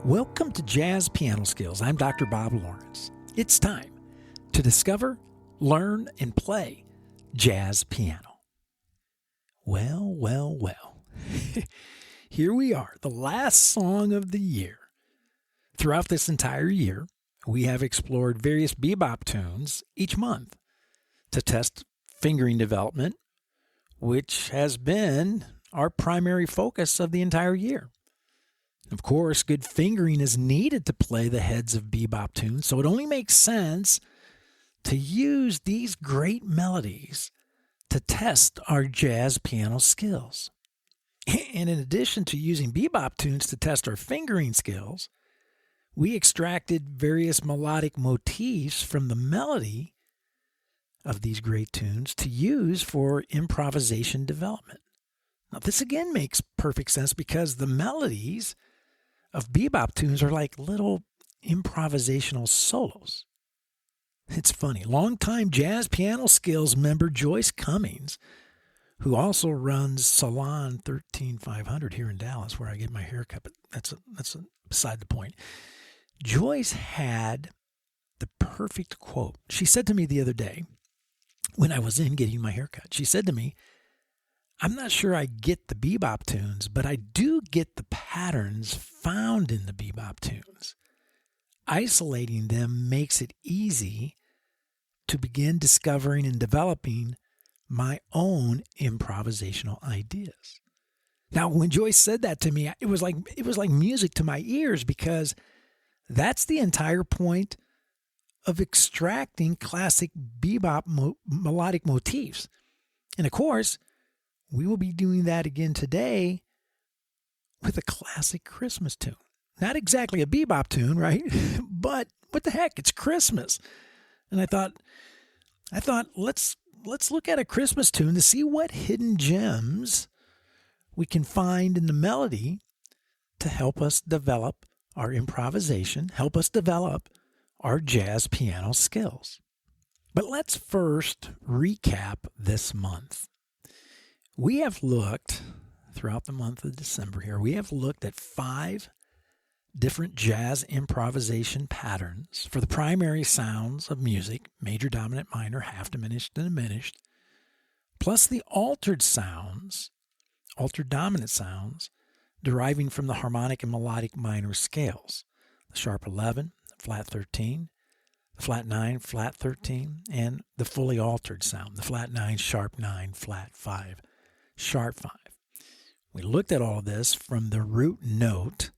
Welcome to Jazz Piano Skills. I'm Dr. Bob Lawrence. It's time to discover, learn, and play jazz piano. Well. Here we are, the last song of the year. Throughout this entire year, we have explored various bebop tunes each month to test fingering development, which has been our primary focus of the entire year. Of course, good fingering is needed to play the heads of bebop tunes, so it only makes sense to use these great melodies to test our jazz piano skills. And in addition to using bebop tunes to test our fingering skills, we extracted various melodic motifs from the melody of these great tunes to use for improvisation development. Now, this again makes perfect sense because the melodies of bebop tunes are like little improvisational solos. It's funny. Longtime Jazz Piano Skills member Joyce Cummings, who also runs Salon 13500 here in Dallas, where I get my haircut, but that's beside the point. Joyce had the perfect quote. She said to me the other day, when I was in getting my haircut, she said to me, "I'm not sure I get the bebop tunes, but I do get the patterns found in the bebop tunes. Isolating them makes it easy to begin discovering and developing my own improvisational ideas." Now, when Joyce said that to me, it was like music to my ears, because that's the entire point of extracting classic bebop melodic motifs. And of course, we will be doing that again today with a classic Christmas tune. Not exactly a bebop tune, right? But what the heck, it's Christmas. And I thought let's look at a Christmas tune to see what hidden gems we can find in the melody to help us develop our improvisation, help us develop our jazz piano skills. But let's first recap this month. We have looked, throughout the month of December here, we have looked at 5 different jazz improvisation patterns for the primary sounds of music: major, dominant, minor, half diminished, and diminished, plus the altered dominant sounds deriving from the harmonic and melodic minor scales: the sharp 11, the flat 13, the flat 9, flat 13, and the fully altered sound, the flat 9, sharp 9, flat 5, sharp 5. We looked at all of this from the root note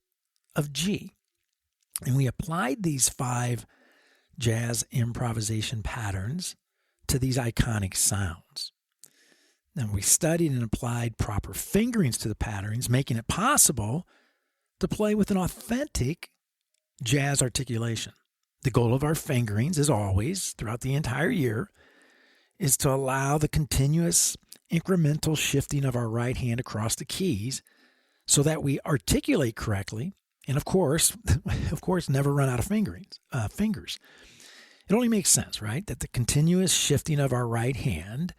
of G, and we applied these 5 jazz improvisation patterns to these iconic sounds. Then we studied and applied proper fingerings to the patterns, making it possible to play with an authentic jazz articulation. The goal of our fingerings, as always, throughout the entire year, is to allow the continuous incremental shifting of our right hand across the keys so that we articulate correctly and, of course, never run out of fingers. It only makes sense, right, that the continuous shifting of our right hand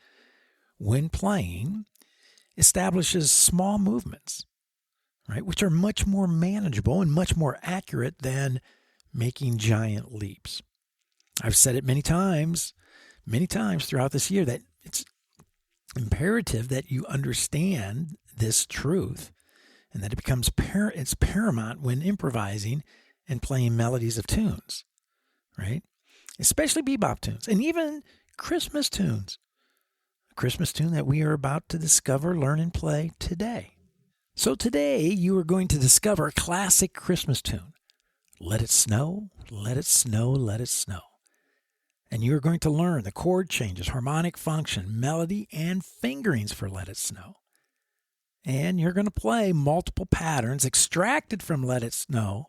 when playing establishes small movements, right, which are much more manageable and much more accurate than making giant leaps. I've said it many times throughout this year that it's imperative that you understand this truth and that it becomes it's paramount when improvising and playing melodies of tunes, right? Especially bebop tunes and even Christmas tunes. A Christmas tune that we are about to discover, learn, and play today. So today you are going to discover a classic Christmas tune. Let it snow, let it snow, let it snow. And you're going to learn the chord changes, harmonic function, melody, and fingerings for Let It Snow. And you're going to play multiple patterns extracted from Let It Snow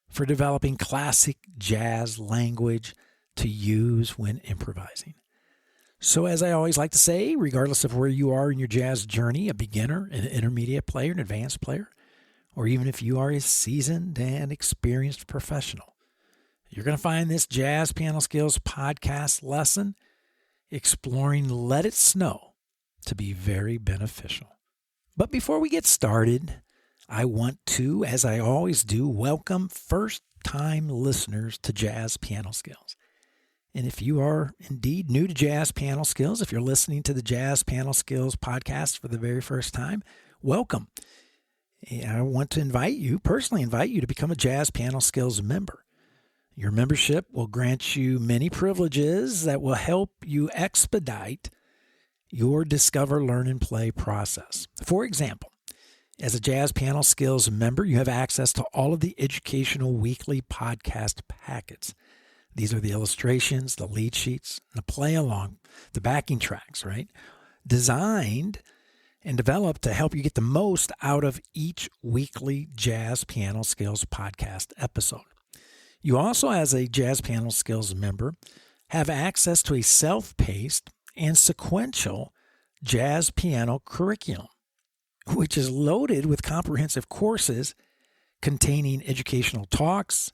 for developing classic jazz language to use when improvising. So as I always like to say, regardless of where you are in your jazz journey, a beginner, an intermediate player, an advanced player, or even if you are a seasoned and experienced professional, you're going to find this Jazz Piano Skills podcast lesson exploring Let It Snow to be very beneficial. But before we get started, I want to, as I always do, welcome first-time listeners to Jazz Piano Skills. And if you are indeed new to Jazz Piano Skills, if you're listening to the Jazz Piano Skills podcast for the very first time, welcome. I want to personally invite you to become a Jazz Piano Skills member. Your membership will grant you many privileges that will help you expedite your discover, learn, and play process. For example, as a Jazz Piano Skills member, you have access to all of the educational weekly podcast packets. These are the illustrations, the lead sheets, the play along, the backing tracks, right? Designed and developed to help you get the most out of each weekly Jazz Piano Skills podcast episode. You also, as a Jazz Piano Skills member, have access to a self-paced and sequential jazz piano curriculum, which is loaded with comprehensive courses containing educational talks,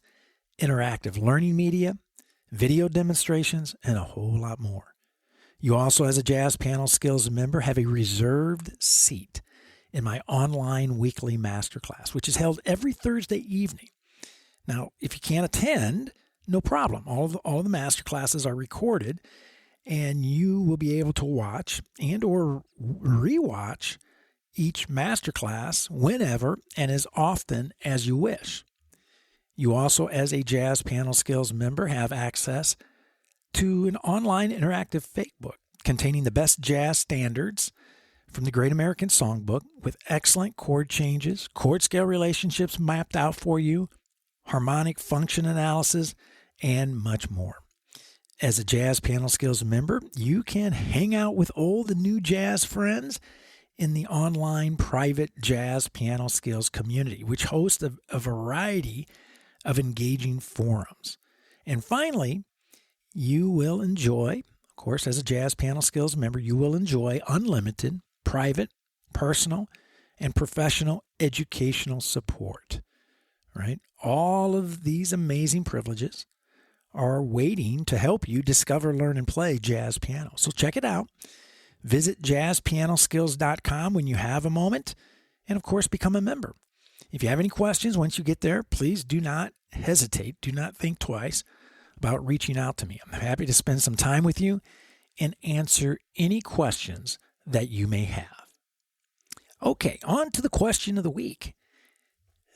interactive learning media, video demonstrations, and a whole lot more. You also, as a Jazz Piano Skills member, have a reserved seat in my online weekly masterclass, which is held every Thursday evening. Now, if you can't attend, no problem. All of the masterclasses are recorded, and you will be able to watch and or rewatch each masterclass whenever and as often as you wish. You also, as a Jazz Piano Skills member, have access to an online interactive fakebook containing the best jazz standards from the Great American Songbook with excellent chord changes, chord scale relationships mapped out for you, harmonic function analysis, and much more. As a Jazz Piano Skills member, you can hang out with old and new jazz friends in the online private Jazz Piano Skills community, which hosts a variety of engaging forums. And finally, you will enjoy, of course, as a Jazz Piano Skills member, you will enjoy unlimited, private, personal, and professional educational support, right? All of these amazing privileges are waiting to help you discover, learn, and play jazz piano. So check it out. Visit jazzpianoskills.com when you have a moment, and of course, become a member. If you have any questions once you get there, please do not hesitate. Do not think twice about reaching out to me. I'm happy to spend some time with you and answer any questions that you may have. Okay, on to the question of the week.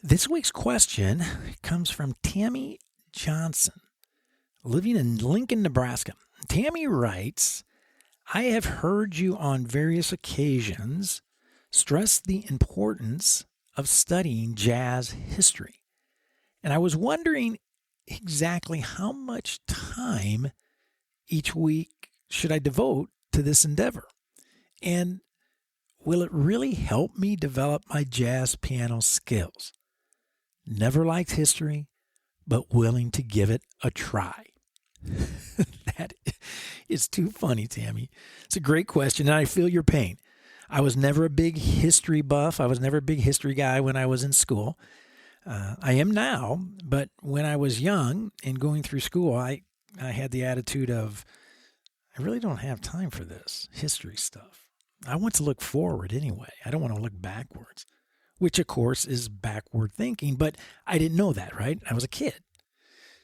This week's question comes from Tammy Johnson, living in Lincoln, Nebraska. Tammy writes, I have heard you on various occasions stress the importance of studying jazz history. And I was wondering exactly how much time each week should I devote to this endeavor? And will it really help me develop my jazz piano skills? Never liked history, but willing to give it a try. That is too funny, Tammy. It's a great question, and I feel your pain. I was never a big history buff. I was never a big history guy when I was in school. I am now, but when I was young and going through school, I had the attitude of, I really don't have time for this history stuff. I want to look forward anyway. I don't want to look backwards, which, of course, is backward thinking, but I didn't know that, right? I was a kid.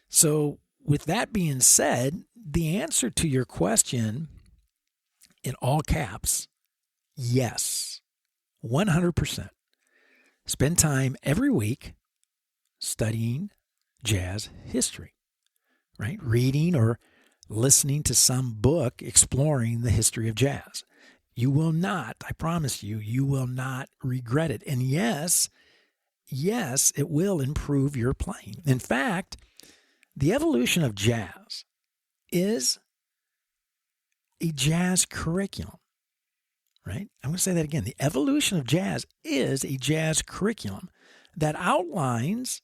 So with that being said, the answer to your question in all caps, yes, 100%. Spend time every week studying jazz history, right? Reading or listening to some book exploring the history of jazz. You will not, I promise you, you will not regret it. And yes, it will improve your playing. In fact, the evolution of jazz is a jazz curriculum, right? I'm going to say that again. The evolution of jazz is a jazz curriculum that outlines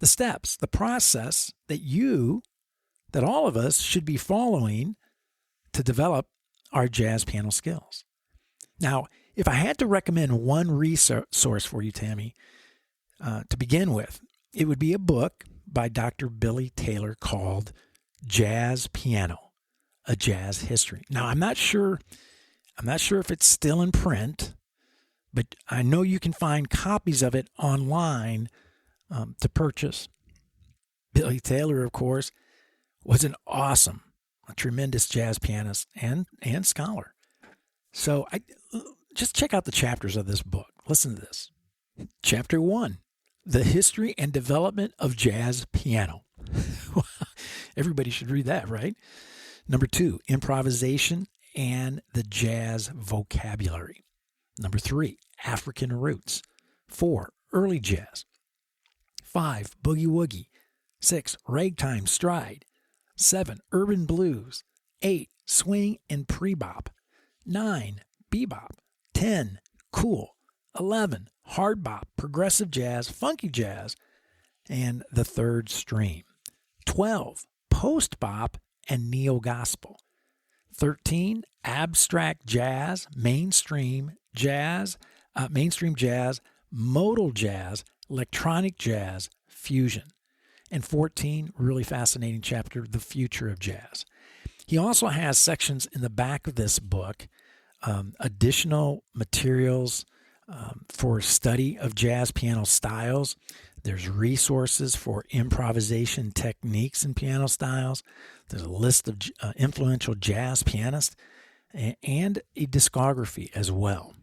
the steps, the process that all of us should be following to develop our jazz piano skills. Now, if I had to recommend one resource for you, Tammy, to begin with, it would be a book by Dr. Billy Taylor called Jazz Piano, A Jazz History. Now, I'm not sure if it's still in print, but I know you can find copies of it online to purchase. Billy Taylor, of course, was a tremendous jazz pianist and scholar. So I just check out the chapters of this book. Listen to this. Chapter 1, The History and Development of Jazz Piano. Everybody should read that, right? Number 2, Improvisation and the Jazz Vocabulary. Number 3, African Roots. 4, Early Jazz. 5, Boogie Woogie. 6, Ragtime Stride. 7, Urban Blues. 8, Swing and Pre-Bop. 9, Bebop. 10, Cool. 11, Hard Bop, Progressive Jazz, Funky Jazz, and the Third Stream. 12, Post Bop and Neo Gospel. 13, Abstract Jazz, Mainstream Jazz, Modal Jazz, Electronic Jazz, Fusion. And 14, really fascinating chapter, The Future of Jazz. He also has sections in the back of this book, additional materials for study of jazz piano styles. There's resources for improvisation techniques and piano styles. There's a list of influential jazz pianists and a discography as well.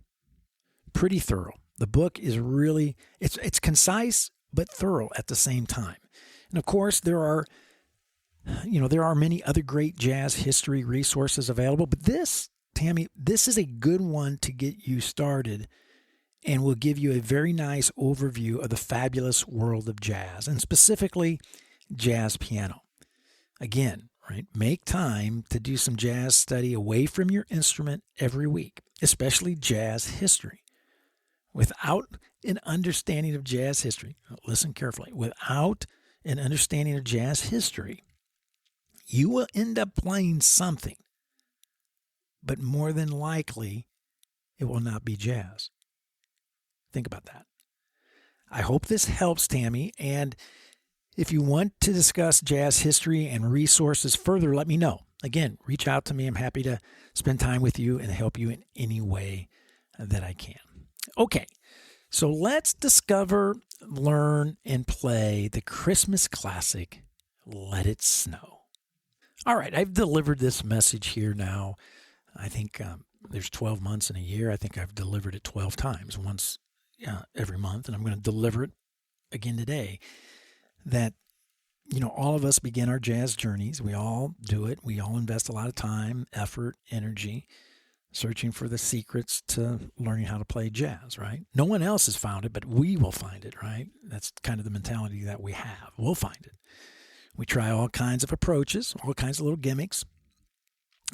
Pretty thorough. The book is really, it's concise but thorough at the same time. And of course, there are many other great jazz history resources available, but this, Tammy, this is a good one to get you started and will give you a very nice overview of the fabulous world of jazz, and specifically jazz piano. Again, right, make time to do some jazz study away from your instrument every week, especially jazz history. Without an understanding of jazz history, listen carefully, without an understanding of jazz history, you will end up playing something, but more than likely, it will not be jazz. Think about that. I hope this helps, Tammy. And if you want to discuss jazz history and resources further, let me know. Again, reach out to me. I'm happy to spend time with you and help you in any way that I can. Okay, so let's discover, learn, and play the Christmas classic, Let It Snow. All right, I've delivered this message here now. I think there's 12 months in a year. I think I've delivered it 12 times, once every month, and I'm going to deliver it again today. That, all of us begin our jazz journeys. We all do it. We all invest a lot of time, effort, energy, searching for the secrets to learning how to play jazz, right? No one else has found it, but we will find it, right? That's kind of the mentality that we have. We'll find it. We try all kinds of approaches, all kinds of little gimmicks,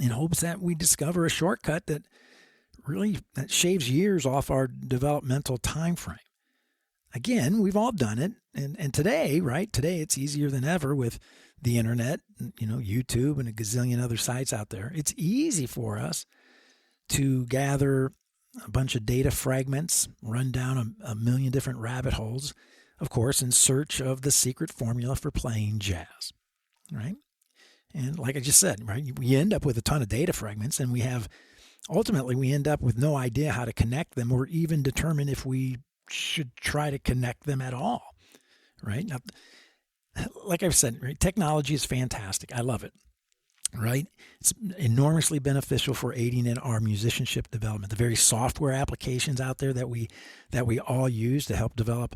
in hopes that we discover a shortcut that shaves years off our developmental time frame. Again, we've all done it. And today, right? Today it's easier than ever with the internet, YouTube and a gazillion other sites out there. It's easy for us to gather a bunch of data fragments, run down a million different rabbit holes, of course, in search of the secret formula for playing jazz, right? And like I just said, right, we end up with a ton of data fragments, and ultimately we end up with no idea how to connect them or even determine if we should try to connect them at all, right? Now, like I've said, right, technology is fantastic. I love it, right? It's enormously beneficial for aiding in our musicianship development. The very software applications out there that we all use to help develop,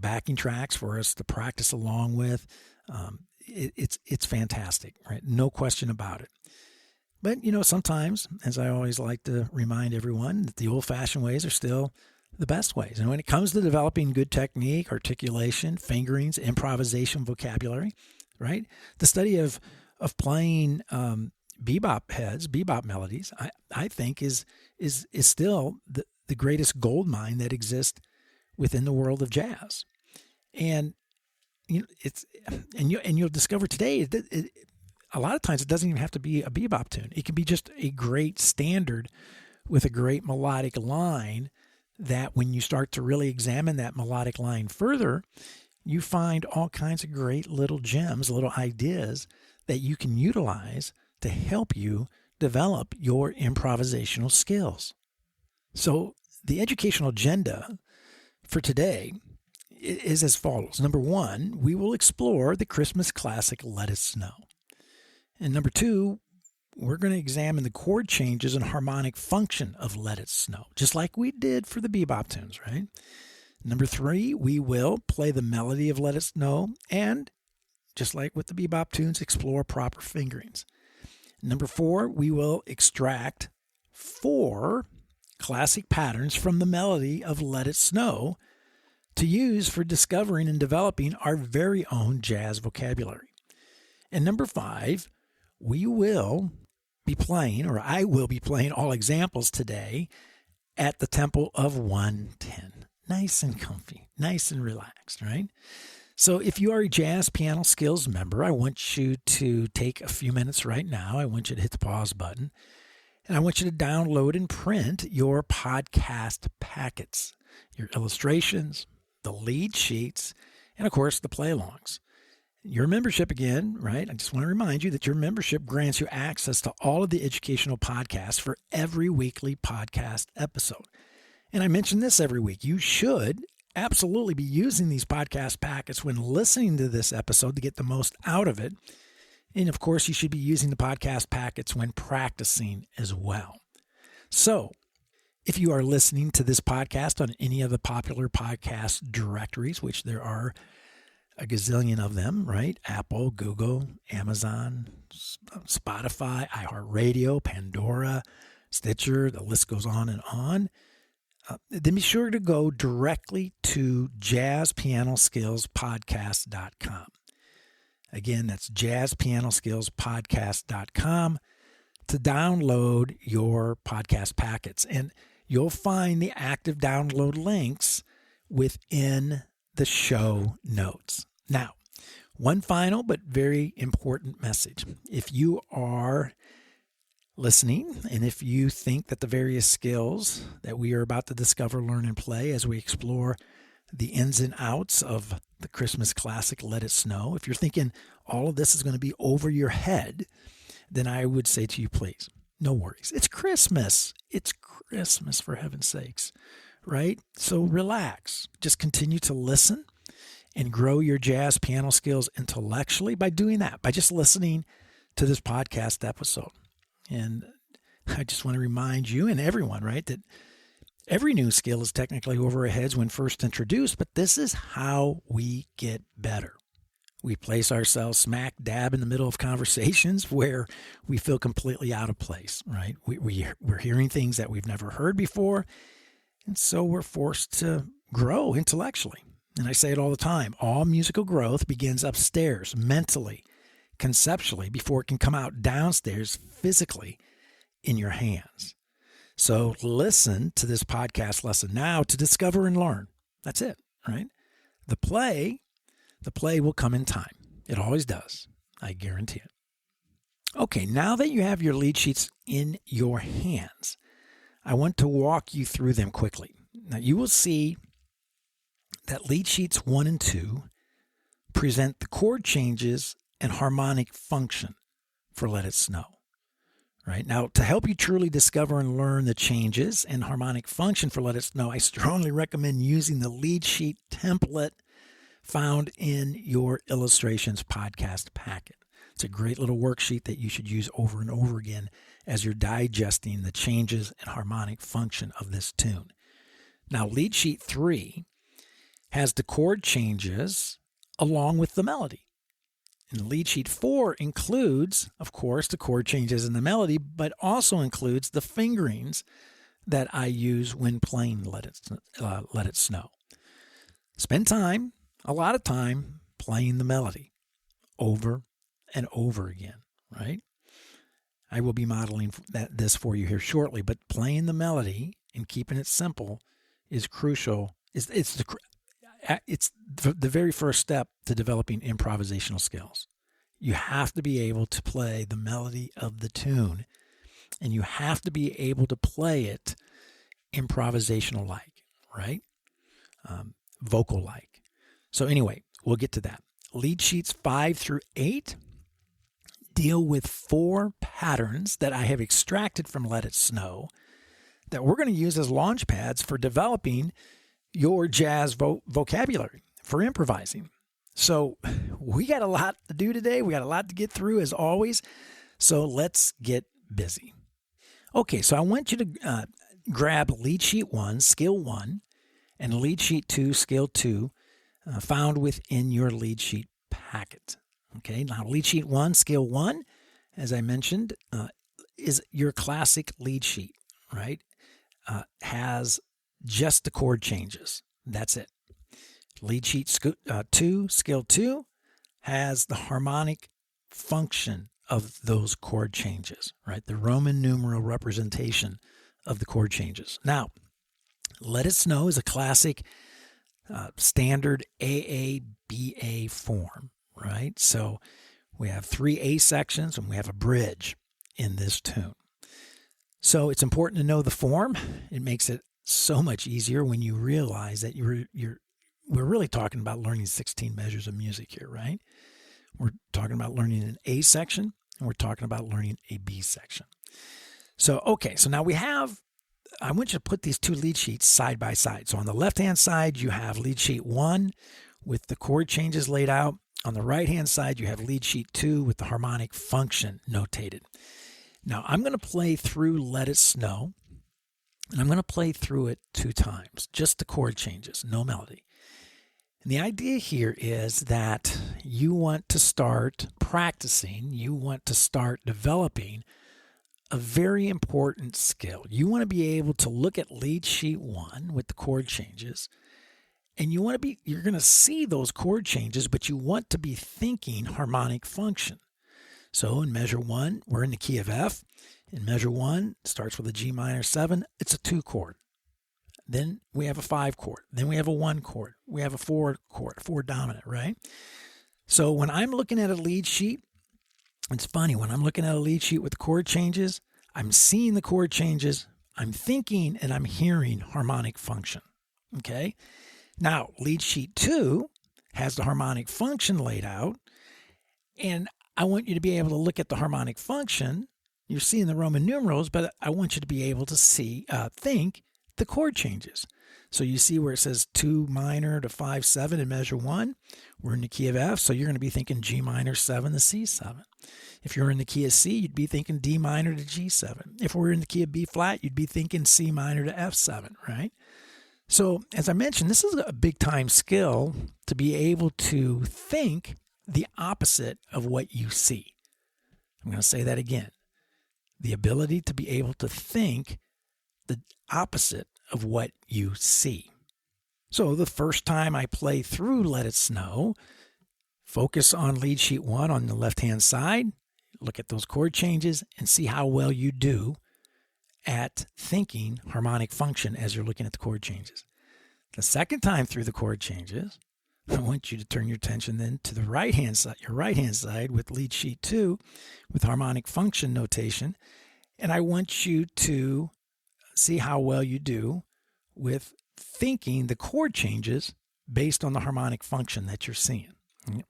backing tracks for us to practice along with. It's fantastic, right? No question about it. But, sometimes, as I always like to remind everyone, that the old-fashioned ways are still the best ways. And when it comes to developing good technique, articulation, fingerings, improvisation, vocabulary, right? The study of playing bebop melodies, I think is still the greatest gold mine that exists within the world of jazz. And you'll discover today a lot of times it doesn't even have to be a bebop tune. It can be just a great standard with a great melodic line that when you start to really examine that melodic line further, you find all kinds of great little gems, little ideas that you can utilize to help you develop your improvisational skills. So the educational agenda for today is as follows. Number 1, we will explore the Christmas classic Let It Snow. And number 2, we're going to examine the chord changes and harmonic function of Let It Snow, just like we did for the bebop tunes, right? Number 3, we will play the melody of Let It Snow and, just like with the bebop tunes, explore proper fingerings. Number 4, we will extract 4 classic patterns from the melody of Let It Snow to use for discovering and developing our very own jazz vocabulary. And number 5, we will be playing, or I will be playing all examples today at the tempo of 110. Nice and comfy, nice and relaxed, right? So if you are a Jazz Piano Skills member, I want you to take a few minutes right now. I want you to hit the pause button. And I want you to download and print your podcast packets, your illustrations, the lead sheets, and of course the play-alongs. Your membership again, right? I just want to remind you that your membership grants you access to all of the educational podcasts for every weekly podcast episode. And I mention this every week. You should absolutely be using these podcast packets when listening to this episode to get the most out of it. And of course, you should be using the podcast packets when practicing as well. So, if you are listening to this podcast on any of the popular podcast directories, which there are a gazillion of them, right? Apple, Google, Amazon, Spotify, iHeartRadio, Pandora, Stitcher, the list goes on and on. Then be sure to go directly to jazzpianoskillspodcast.com. Again, that's jazzpianoskillspodcast.com to download your podcast packets. And you'll find the active download links within the show notes. Now, one final but very important message. If you are listening, and if you think that the various skills that we are about to discover, learn, and play as we explore the ins and outs of the Christmas classic Let It Snow, if you're thinking all of this is going to be over your head, then I would say to you, please, no worries. It's Christmas. It's Christmas, for heaven's sakes, right? So relax. Just continue to listen and grow your jazz piano skills intellectually by doing that, by just listening to this podcast episode. And I just want to remind you and everyone, right, that every new skill is technically over our heads when first introduced, but this is how we get better. We place ourselves smack dab in the middle of conversations where we feel completely out of place, right? We're hearing things that we've never heard before, and so we're forced to grow intellectually. And I say it all the time, all musical growth begins upstairs, mentally, conceptually, before it can come out downstairs physically in your hands. So listen to this podcast lesson now to discover and learn. That's it, right? The play will come in time. It always does. I guarantee it. Okay, now that you have your lead sheets in your hands, I want to walk you through them quickly. Now you will see that lead sheets 1 and 2 present the chord changes and harmonic function for Let It Snow. Right? Now, to help you truly discover and learn the changes and harmonic function for Let It Snow, I strongly recommend using the lead sheet template found in your illustrations podcast packet. It's a great little worksheet that you should use over and over again as you're digesting the changes and harmonic function of this tune. Now, lead sheet 3 has the chord changes along with the melody. And lead sheet 4 includes, of course, the chord changes in the melody, but also includes the fingerings that I use when playing Let It Snow. Spend time, a lot of time, playing the melody over and over again, right? I will be modeling this for you here shortly, but playing the melody and keeping it simple is crucial. It's the very first step to developing improvisational skills. You have to be able to play the melody of the tune, and you have to be able to play it improvisational-like, right? Vocal-like. So anyway, we'll get to that. Lead sheets 5 through 8 deal with 4 patterns that I have extracted from Let It Snow that we're going to use as launch pads for developing your jazz vocabulary for improvising. So we got a lot to do today. We got a lot to get through as always. So let's get busy. Okay, so I want you to grab lead sheet 1, skill 1, and lead sheet 2, skill 2, found within your lead sheet packet. Okay, now lead sheet 1, skill 1, as I mentioned, is your classic lead sheet, right? Has just the chord changes. That's it. Lead sheet 2, skill 2, has the harmonic function of those chord changes, right? The Roman numeral representation of the chord changes. Now, Let It Snow is a classic standard AABA form, right? So we have 3 A sections and we have a bridge in this tune. So it's important to know the form. It makes it so much easier when you realize that we're really talking about learning 16 measures of music here, right? We're talking about learning an A section, and we're talking about learning a B section. So, okay, so now I want you to put these 2 lead sheets side by side. So on the left-hand side, you have lead sheet 1 with the chord changes laid out. On the right-hand side, you have lead sheet 2 with the harmonic function notated. Now, I'm going to play through Let It Snow, and I'm going to play through it 2 times, just the chord changes, no melody. And the idea here is that you want to start practicing, you want to start developing a very important skill. You want to be able to look at lead sheet 1 with the chord changes, and you're going to see those chord changes, but you want to be thinking harmonic function. So in measure 1, we're in the key of F. In measure 1, it starts with a G minor 7. It's a 2 chord. Then we have a 5 chord. Then we have a 1 chord. We have a 4 chord, 4 dominant, right? So when I'm looking at a lead sheet, it's funny. When I'm looking at a lead sheet with the chord changes, I'm seeing the chord changes, I'm thinking, and I'm hearing harmonic function, okay? Now, lead sheet 2 has the harmonic function laid out, and I want you to be able to look at the harmonic function. You're seeing the Roman numerals, but I want you to be able to think the chord changes. So you see where it says 2 minor to 5, 7 in measure 1. We're in the key of F, so you're going to be thinking G minor 7 to C7. If you're in the key of C, you'd be thinking D minor to G7. If we're in the key of B flat, you'd be thinking C minor to F7, right? So as I mentioned, this is a big time skill to be able to think the opposite of what you see. I'm going to say that again. The ability to be able to think the opposite of what you see. So the first time I play through Let It Snow, focus on lead sheet 1 on the left-hand side, look at those chord changes, and see how well you do at thinking harmonic function as you're looking at the chord changes. The second time through the chord changes, I want you to turn your attention then to the right-hand side, your right-hand side with lead sheet 2 with harmonic function notation, and I want you to see how well you do with thinking the chord changes based on the harmonic function that you're seeing,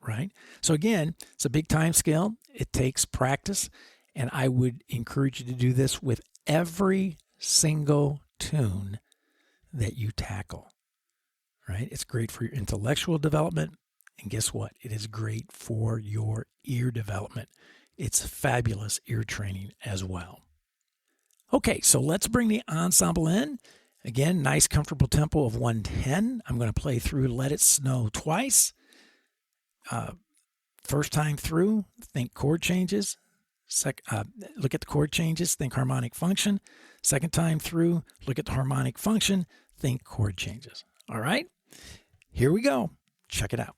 right? So again, it's a big time skill. It takes practice, and I would encourage you to do this with every single tune that you tackle, right? It's great for your intellectual development, and guess what? It is great for your ear development. It's fabulous ear training as well. Okay, so let's bring the ensemble in. Again, nice comfortable tempo of 110. I'm going to play through Let It Snow twice. First time through, think chord changes. Look at the chord changes, think harmonic function. Second time through, look at the harmonic function, think chord changes. All right, here we go. Check it out.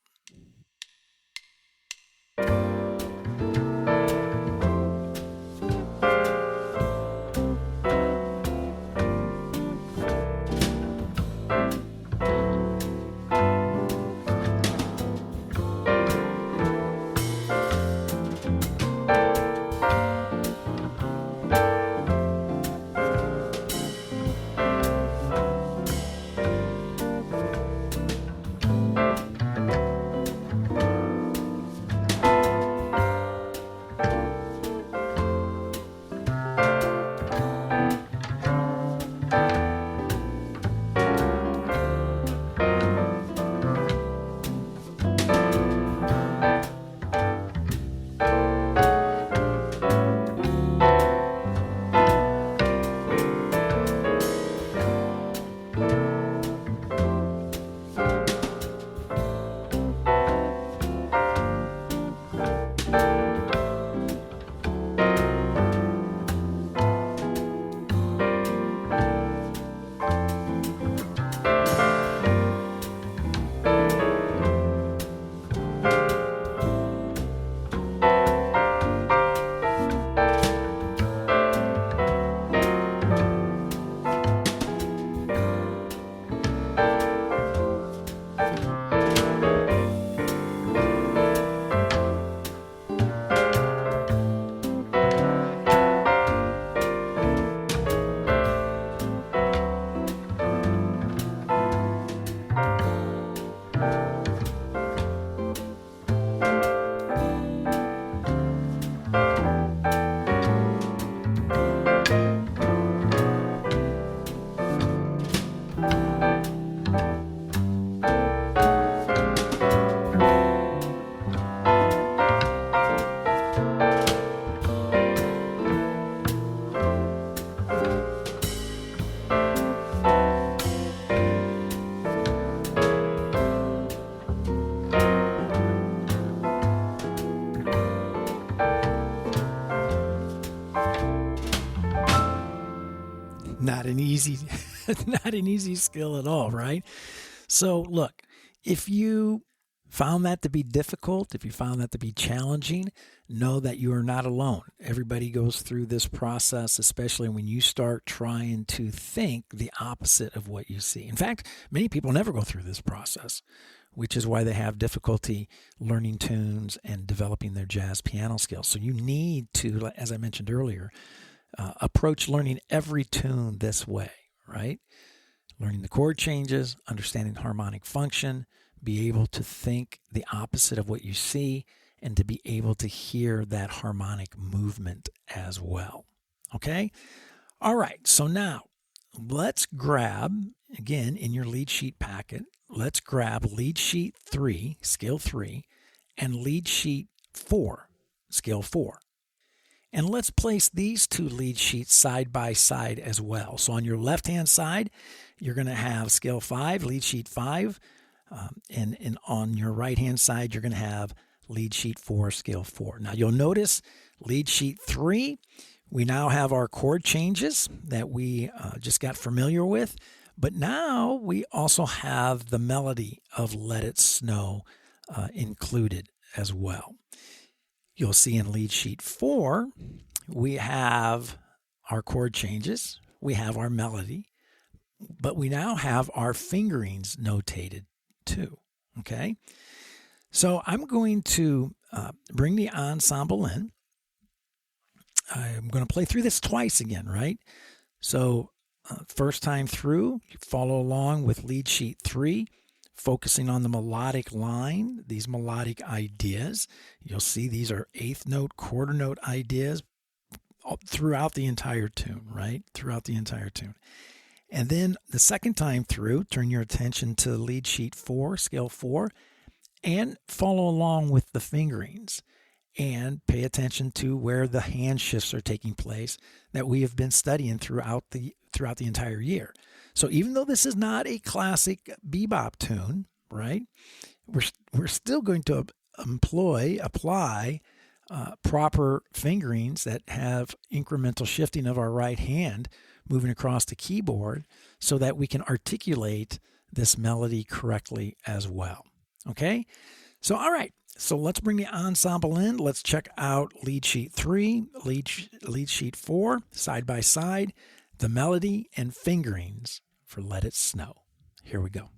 Not an easy, not an easy skill at all, right? So look, if you found that to be difficult, if you found that to be challenging, know that you are not alone. Everybody goes through this process, especially when you start trying to think the opposite of what you see. In fact, many people never go through this process, which is why they have difficulty learning tunes and developing their jazz piano skills. So you need to, as I mentioned earlier, approach learning every tune this way, right? Learning the chord changes, understanding harmonic function, be able to think the opposite of what you see, and to be able to hear that harmonic movement as well. Okay? All right, so now let's grab, again, in your lead sheet packet, let's grab lead sheet 3, scale 3, and lead sheet 4, scale 4. And let's place these two lead sheets side by side as well. So on your left-hand side, you're going to have scale 5, lead sheet 5. And on your right-hand side, you're going to have lead sheet 4, scale 4. Now you'll notice lead sheet 3, we now have our chord changes that we just got familiar with. But now we also have the melody of Let It Snow included as well. You'll see in lead sheet 4, we have our chord changes, we have our melody, but we now have our fingerings notated too, okay? So I'm going to bring the ensemble in. I'm going to play through this twice again, right? So first time through, you follow along with lead sheet 3, focusing on the melodic line, these melodic ideas. You'll see these are eighth note, quarter note ideas throughout the entire tune, right? Throughout the entire tune. And then the second time through, turn your attention to lead sheet 4, scale 4, and follow along with the fingerings. And pay attention to where the hand shifts are taking place that we have been studying throughout the entire year. So even though this is not a classic bebop tune, right, we're still going to apply proper fingerings that have incremental shifting of our right hand moving across the keyboard so that we can articulate this melody correctly as well. Okay? So, all right. So let's bring the ensemble in. Let's check out lead sheet 3, lead sheet 4, side by side, the melody and fingerings for Let It Snow. Here we go.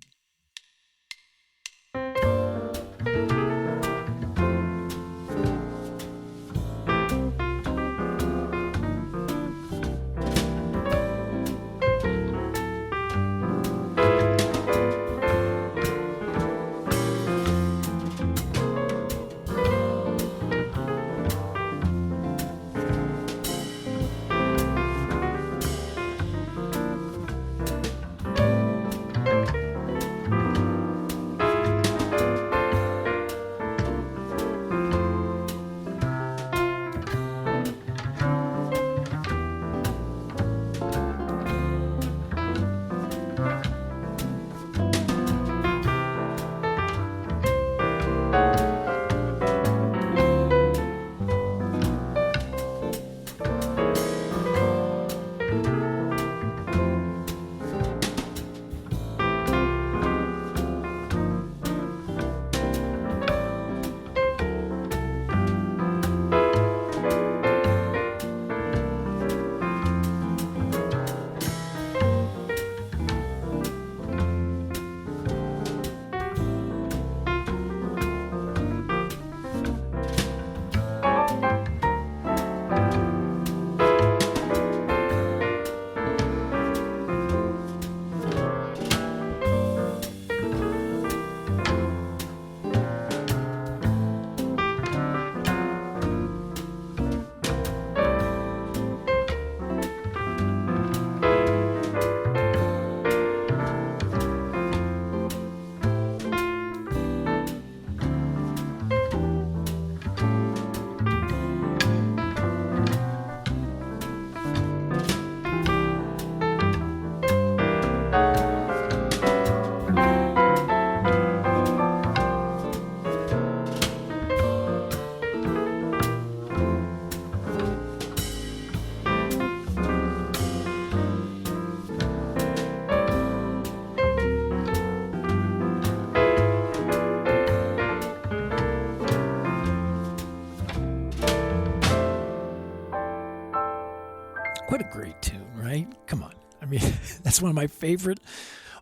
That's one of my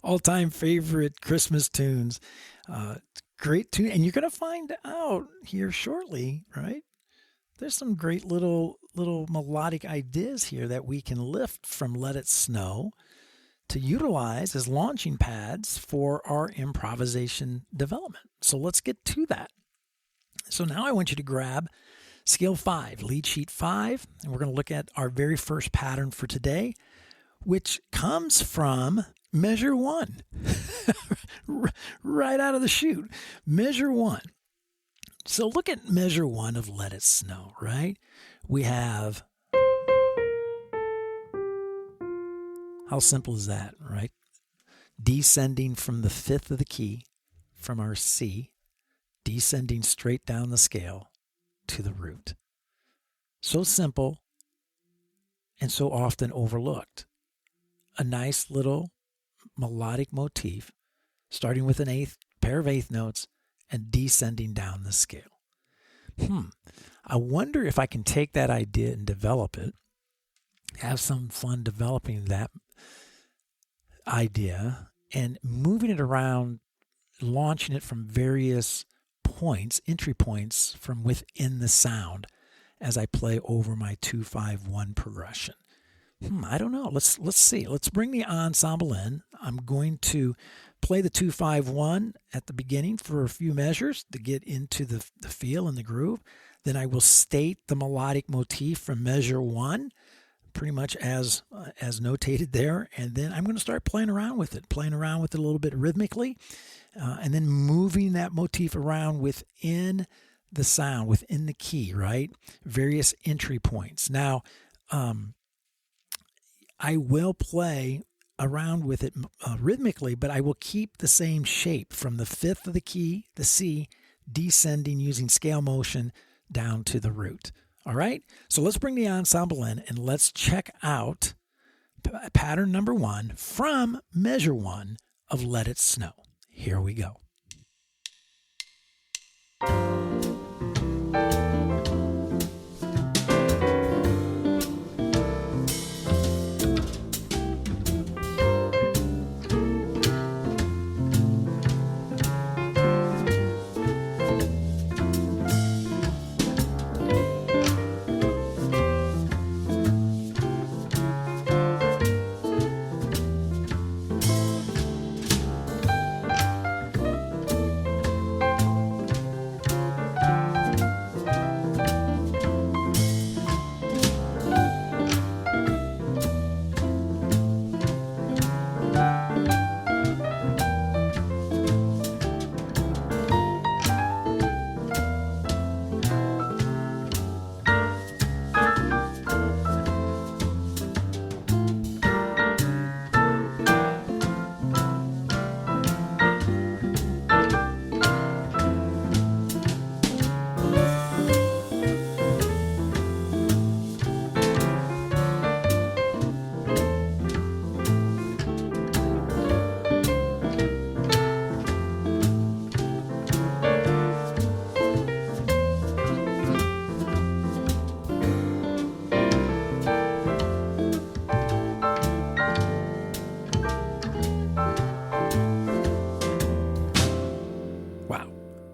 all-time favorite Christmas tunes. Great tune, and you're going to find out here shortly, right? There's some great little melodic ideas here that we can lift from Let It Snow to utilize as launching pads for our improvisation development. So let's get to that. So now I want you to grab scale 5, lead sheet 5, and we're going to look at our very first pattern for today, which comes from measure 1. Right out of the chute. Measure 1. So look at measure 1 of Let It Snow, right? We have, how simple is that, right? Descending from the 5th of the key, from our C, descending straight down the scale to the root. So simple and so often overlooked. A nice little melodic motif, starting with an pair of eighth notes and descending down the scale. I wonder if I can take that idea and develop it, have some fun developing that idea and moving it around, launching it from various points, entry points from within the sound as I play over my 2-5-1 progression. I don't know. Let's see. Let's bring the ensemble in. I'm going to play the 2-5-1 at the beginning for a few measures to get into the feel and the groove. Then I will state the melodic motif from measure 1, pretty much as notated there, and then I'm going to start playing around with it a little bit rhythmically, and then moving that motif around within the sound, within the key, right? Various entry points. Now, I will play around with it rhythmically, but I will keep the same shape from the 5th of the key, the C, descending using scale motion down to the root. All right, so let's bring the ensemble in and let's check out pattern number 1 from measure 1 of Let It Snow. Here we go.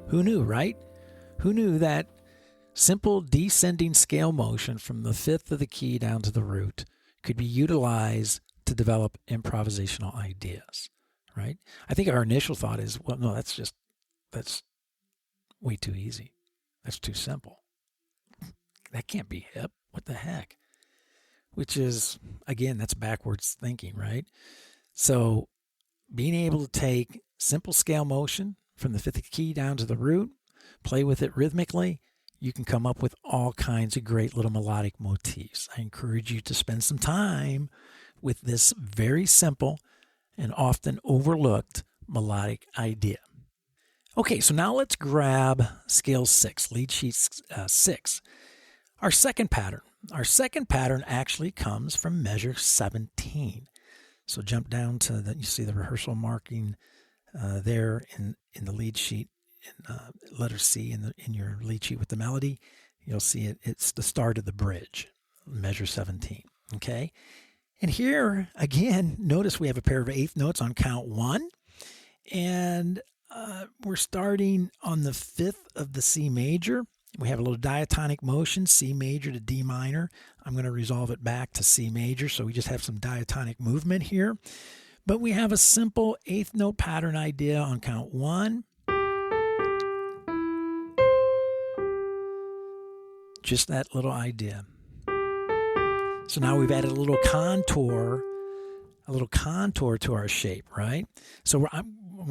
Who knew, right? Who knew that simple descending scale motion from the 5th of the key down to the root could be utilized to develop improvisational ideas, right? I think our initial thought is, well, no, that's way too easy. That's too simple. That can't be hip. What the heck? Which is, again, that's backwards thinking, right? So being able to take simple scale motion from the 5th key down to the root, play with it rhythmically, you can come up with all kinds of great little melodic motifs. I encourage you to spend some time with this very simple and often overlooked melodic idea. Okay, so now let's grab scale 6, lead sheet 6. Our second pattern. Our second pattern actually comes from measure 17. So jump down to you see the rehearsal marking there in the lead sheet, in letter C in your lead sheet with the melody. You'll see it's the start of the bridge, measure 17. Okay, And here, again, notice we have a pair of eighth notes on count 1. And we're starting on the 5th of the C major. We have a little diatonic motion, C major to D minor. I'm going to resolve it back to C major, so we just have some diatonic movement here. But we have a simple eighth note pattern idea on count 1. Just that little idea. So now we've added a little contour to our shape, right? So we're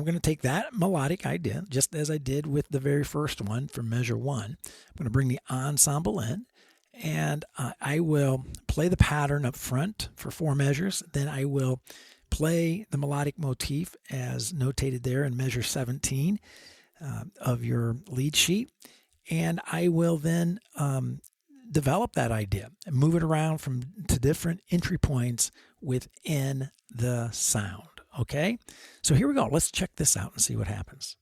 going to take that melodic idea, just as I did with the very first one for measure 1. I'm going to bring the ensemble in, and I will play the pattern up front for 4 measures. Then I will play the melodic motif as notated there in measure 17 of your lead sheet. And I will then develop that idea and move it around to different entry points within the sound. Okay, so here we go. Let's check this out and see what happens.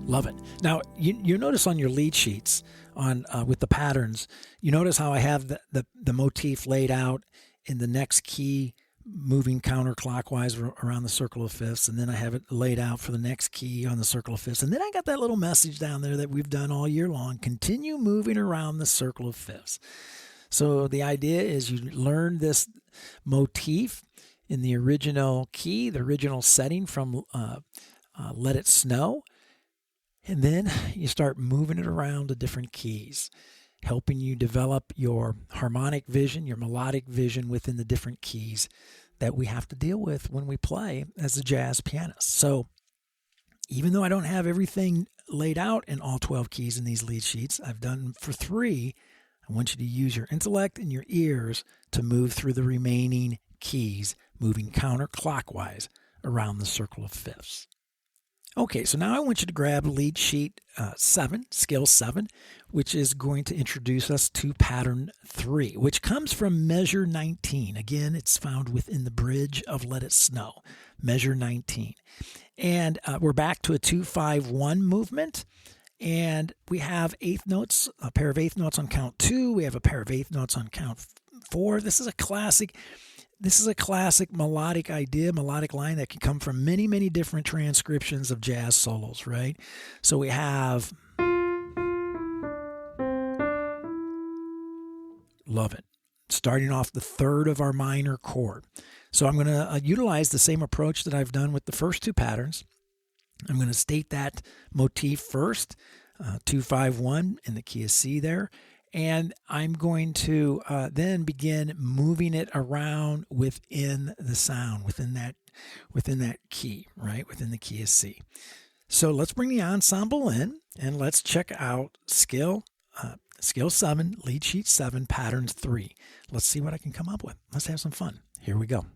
Love it. Now, you notice on your lead sheets on with the patterns, you notice how I have the motif laid out in the next key, moving counterclockwise around the circle of fifths, and then I have it laid out for the next key on the circle of fifths. And then I got that little message down there that we've done all year long: continue moving around the circle of fifths. So the idea is you learn this motif in the original key, the original setting from Let It Snow. And then you start moving it around to different keys, helping you develop your harmonic vision, your melodic vision within the different keys that we have to deal with when we play as a jazz pianist. So even though I don't have everything laid out in all 12 keys in these lead sheets, I've done for 3. I want you to use your intellect and your ears to move through the remaining keys, moving counterclockwise around the circle of fifths. Okay, so now I want you to grab lead sheet 7, scale 7, which is going to introduce us to pattern 3, which comes from measure 19. Again, it's found within the bridge of Let It Snow, measure 19. And we're back to a 2-5-1 movement. And we have eighth notes, a pair of eighth notes on count 2. We have a pair of eighth notes on count 4. This is a classic melodic idea, melodic line that can come from many, many different transcriptions of jazz solos, right? So we have, love it, starting off the 3rd of our minor chord. So I'm going to utilize the same approach that I've done with the first 2 patterns. I'm going to state that motif first, 2-5-1 in the key of C there. And I'm going to then begin moving it around within the sound, within that key, right? Within the key of C. So let's bring the ensemble in and let's check out scale 7, lead sheet 7, pattern 3. Let's see what I can come up with. Let's have some fun. Here we go.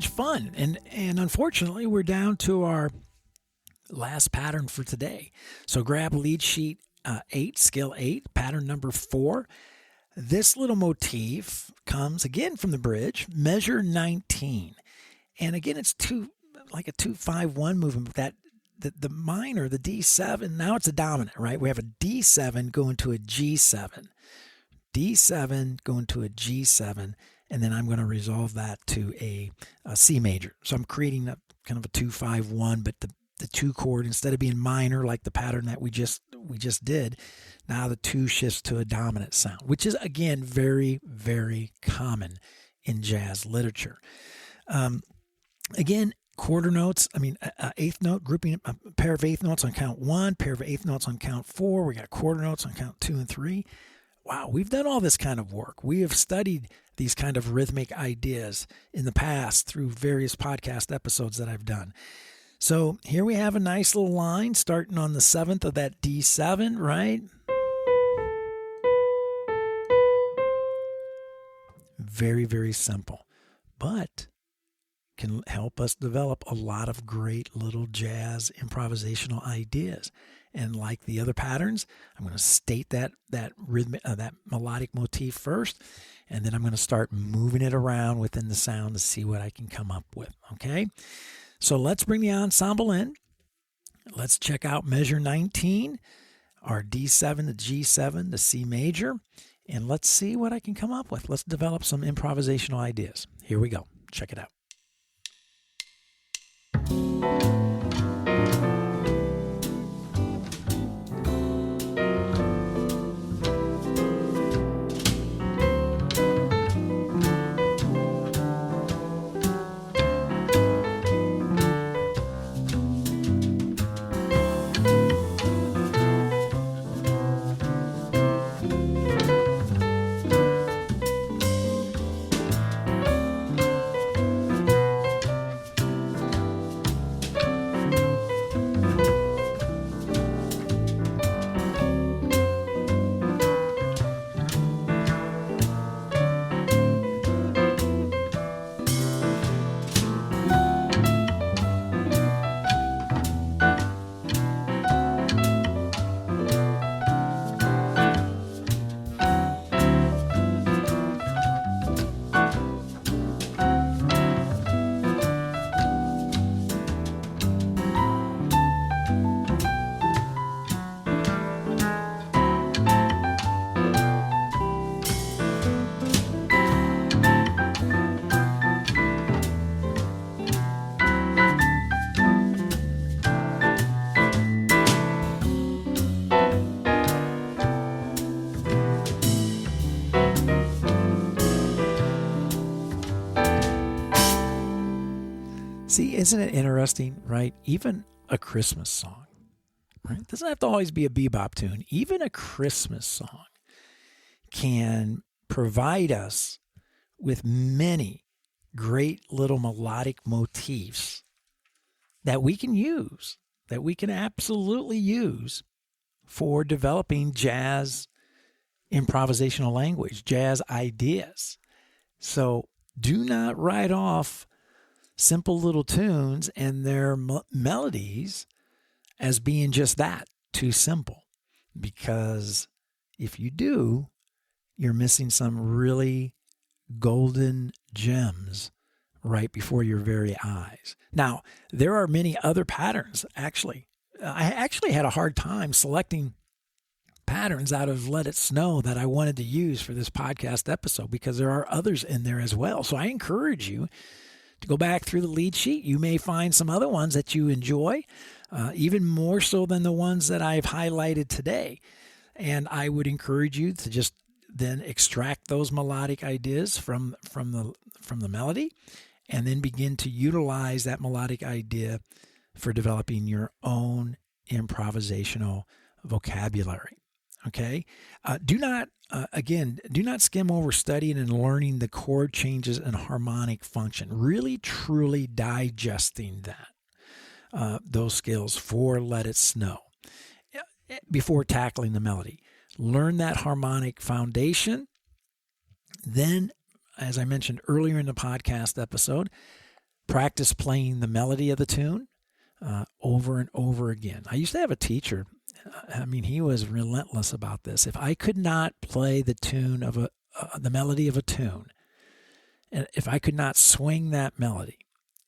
much fun. And unfortunately, we're down to our last pattern for today. So grab lead sheet 8, scale 8, pattern number 4. This little motif comes again from the bridge, measure 19. And again, it's like a 2-5-1 movement. That the minor, the D7, now it's a dominant, right? We have a D7 going to a G7. D7 going to a G7, and then I'm going to resolve that to a C major. So I'm creating a kind of a 2-5-1, but the 2 chord, instead of being minor like the pattern that we just did, now the 2 shifts to a dominant sound, which is again very, very common in jazz literature. Again, quarter notes, eighth note, grouping a pair of eighth notes on count 1, pair of eighth notes on count 4. We got quarter notes on count 2 and 3. Wow, we've done all this kind of work. We have studied these kind of rhythmic ideas in the past through various podcast episodes that I've done. So here we have a nice little line starting on the 7th of that D7, right? Very, very simple, but can help us develop a lot of great little jazz improvisational ideas. And like the other patterns, I'm going to state that rhythmic, that melodic motif first, and then I'm going to start moving it around within the sound to see what I can come up with. Okay, so let's bring the ensemble in. Let's check out measure 19, our D7 to G7 to C major, and let's see what I can come up with. Let's develop some improvisational ideas. Here we go. Check it out. See, isn't it interesting, right? Even a Christmas song, right? It doesn't have to always be a bebop tune. Even a Christmas song can provide us with many great little melodic motifs that we can use, that we can absolutely use for developing jazz improvisational language, jazz ideas. So do not write off simple little tunes and their melodies as being just that, too simple. Because if you do, you're missing some really golden gems right before your very eyes. Now, there are many other patterns, actually. I actually had a hard time selecting patterns out of Let It Snow that I wanted to use for this podcast episode because there are others in there as well. So I encourage you to go back through the lead sheet. You may find some other ones that you enjoy, even more so than the ones that I've highlighted today. And I would encourage you to just then extract those melodic ideas from the melody, and then begin to utilize that melodic idea for developing your own improvisational vocabulary. Okay? Do not skim over studying and learning the chord changes and harmonic function. Really, truly digesting those skills for Let It Snow before tackling the melody. Learn that harmonic foundation. Then, as I mentioned earlier in the podcast episode, practice playing the melody of the tune over and over again. I used to have a teacher. He was relentless about this. If I could not play the tune of the melody of a tune, and if I could not swing that melody,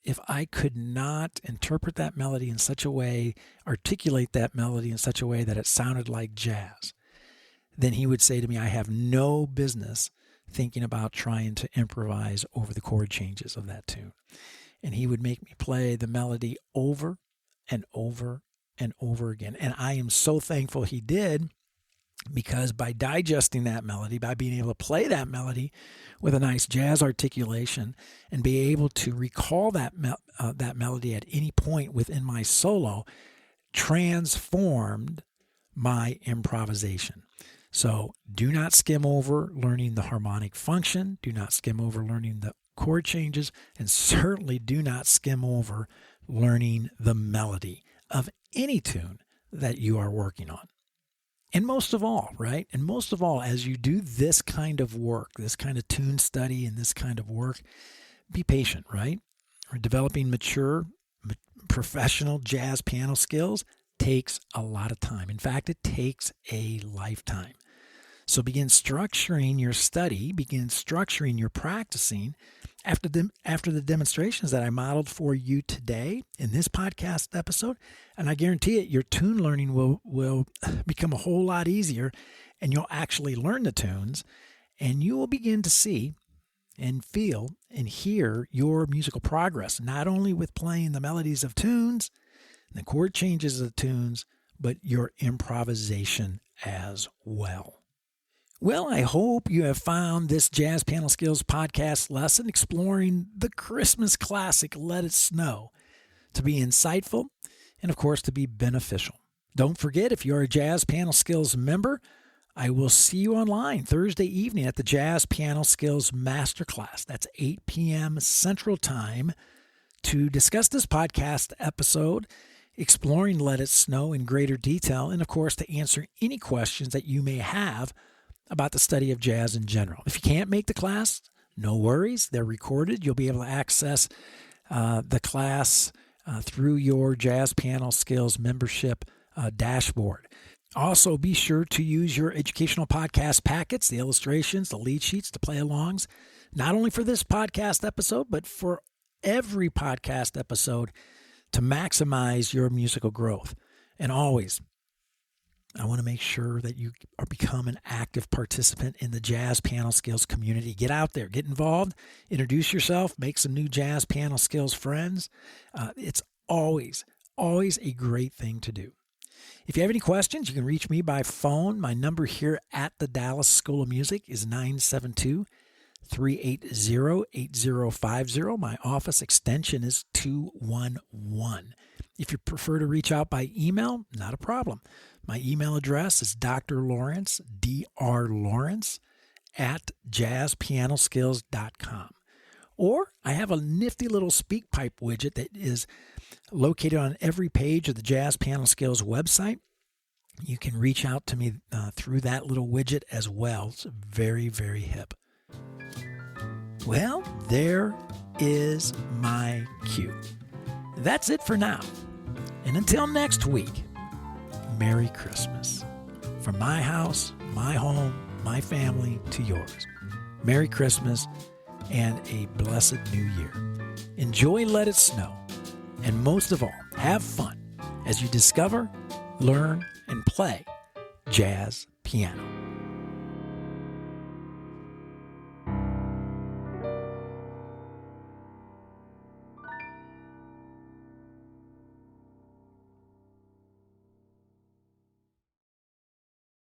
if I could not interpret that melody in such a way, articulate that melody in such a way that it sounded like jazz, then he would say to me, I have no business thinking about trying to improvise over the chord changes of that tune. And he would make me play the melody over and over and over again. And I am so thankful he did, because by digesting that melody, by being able to play that melody with a nice jazz articulation and be able to recall that melody at any point within my solo, transformed my improvisation. So do not skim over learning the harmonic function. Do not skim over learning the chord changes, and certainly do not skim over learning the melody of any tune that you are working on. And most of all, right? And most of all, as you do this kind of work, this kind of tune study and this kind of work, be patient, right? Or developing mature, professional jazz piano skills takes a lot of time. In fact, it takes a lifetime. So begin structuring your study, begin structuring your practicing after the demonstrations that I modeled for you today in this podcast episode. And I guarantee it, your tune learning will become a whole lot easier, and you'll actually learn the tunes, and you will begin to see and feel and hear your musical progress, not only with playing the melodies of tunes, the chord changes of the tunes, but your improvisation as well. Well, I hope you have found this Jazz Piano Skills podcast lesson exploring the Christmas classic, Let It Snow, to be insightful and, of course, to be beneficial. Don't forget, if you're a Jazz Piano Skills member, I will see you online Thursday evening at the Jazz Piano Skills Masterclass. That's 8 p.m. Central Time, to discuss this podcast episode, exploring Let It Snow in greater detail, and, of course, to answer any questions that you may have about the study of jazz in general. If you can't make the class, no worries. They're recorded. You'll be able to access the class through your Jazz Piano Skills membership dashboard. Also, be sure to use your educational podcast packets, the illustrations, the lead sheets, the play-alongs, not only for this podcast episode, but for every podcast episode, to maximize your musical growth. And always, I want to make sure that you become an active participant in the Jazz Piano Skills community. Get out there, get involved, introduce yourself, make some new Jazz Piano Skills friends. It's always a great thing to do. If you have any questions, you can reach me by phone. My number here at the Dallas School of Music is 972-380-8050. My office extension is 211. If you prefer to reach out by email, not a problem. My email address is drlawrence, drlawrence, @jazzpianoskills.com. Or I have a nifty little SpeakPipe widget that is located on every page of the Jazz Piano Skills website. You can reach out to me through that little widget as well. It's very, very hip. Well, there is my cue. That's it for now. And until next week, Merry Christmas. From my house, my home, my family, to yours. Merry Christmas and a blessed new year. Enjoy Let It Snow. And most of all, have fun as you discover, learn, and play jazz piano.